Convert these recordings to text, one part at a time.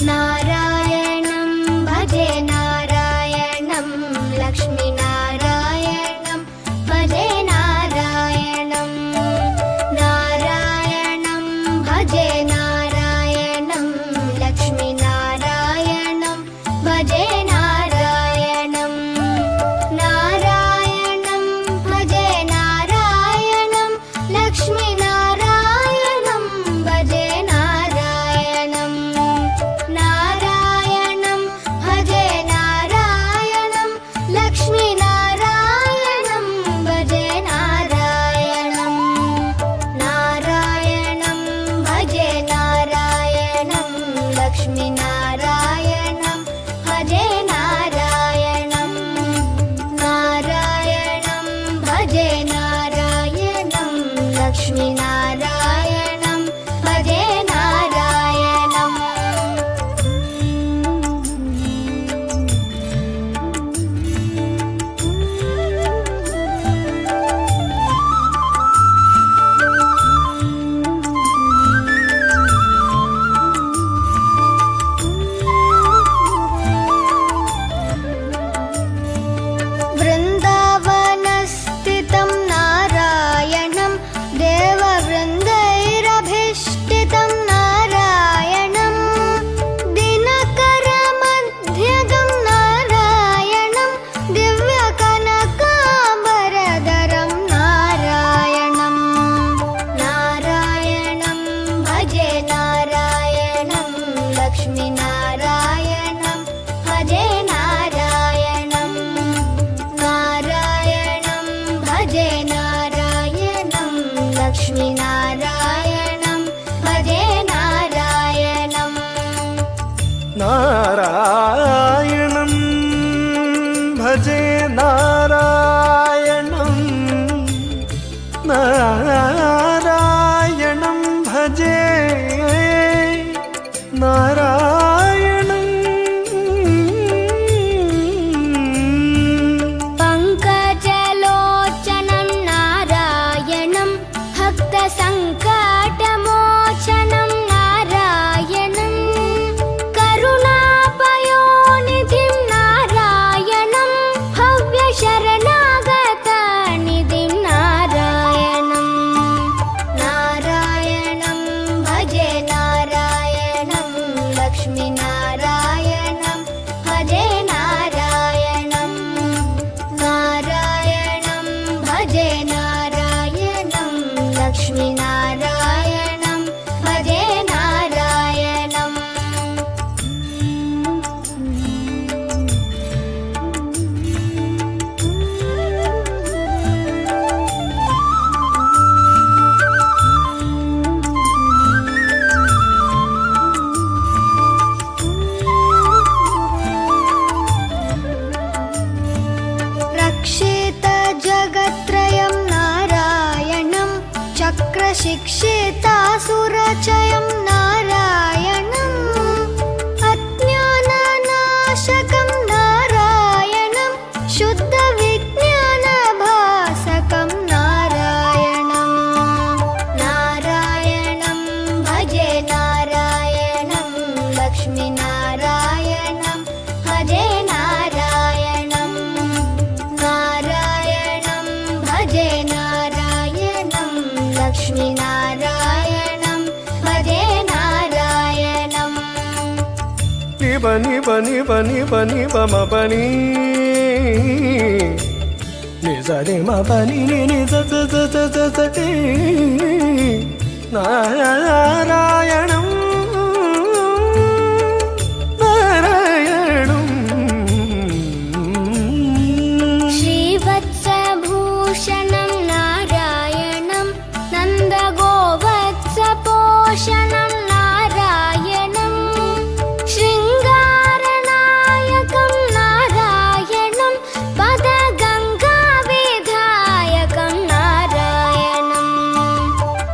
नारायणं भजे नारायणं लक्ष्मीनारायणं भजे नारायणं नारायणं भजे नारायणं लक्ष्मीनारायणं भजे नारायणं नारायणं भजे नारायणं लक्ष्मीनारायणं भजे नारायणं नारायणं भजे नारायणं लक्ष्मीनारायणं भजे नारायणं नारायणं भजे नारायणं लक्ष्मीनारायणं भजे नारायणं नारायणं भजे नारायणं लक्ष्मीनारायणं भजे नारायणं वृन्दावनस्थितं नारायणं देववृन्दैरभिष्टितं नारायणं दिनकरमध्यगं नारायणं दिव्यकनकाम्बरधरं नारायणं नारायणं भजे नारायणं लक्ष्मीनारायणं भजे नारायणं नारायणं भजे नारायणं लक्ष्मीनारायणं भजे नारायणं नारायणं भजे नारायणं नारायणं भजे नारायणं पङ्कजलोचनं नारायणं भक्तसङ्कटमोचनं नारायणं करुणापयोनिधिं नारायणं भव्यशरणागतनिधिं नारायणं नारायणं भजे नारायणं लक्ष्मीनारायणं भजे नारायणं नारायणं भजे नारायणं लक्ष्मीनारायणं भजे नारायणं रक्षित जगत्त्रयं नारायणं चक्रशिक्षितासुरचयं नारायणं अज्ञाननाशकं नारायणं शुद्धविज्ञानभासकं नारायणं नारायणं भजे नारायणं लक्ष्मीनारायणं भजे नारायणं नारायणं भजे नारायणं लक्ष्मीनारायणं भजे नारायणं निबनि बनि बनि बनि बम बनि निजरे म बनि नि नि ज ज ज ज ज ज टी नारायणं नारायणं श्रीवत्सभूषणं नारायणं नन्दगोवत्सपोषणं नारायणं शृङ्गारनायकं नारायणं पदगङ्गाविधायकं नारायणं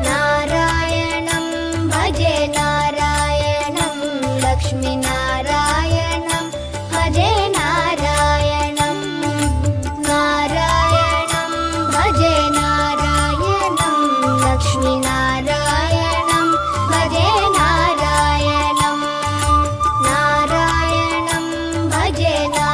नारायणं भजे नारायणं పూజేదా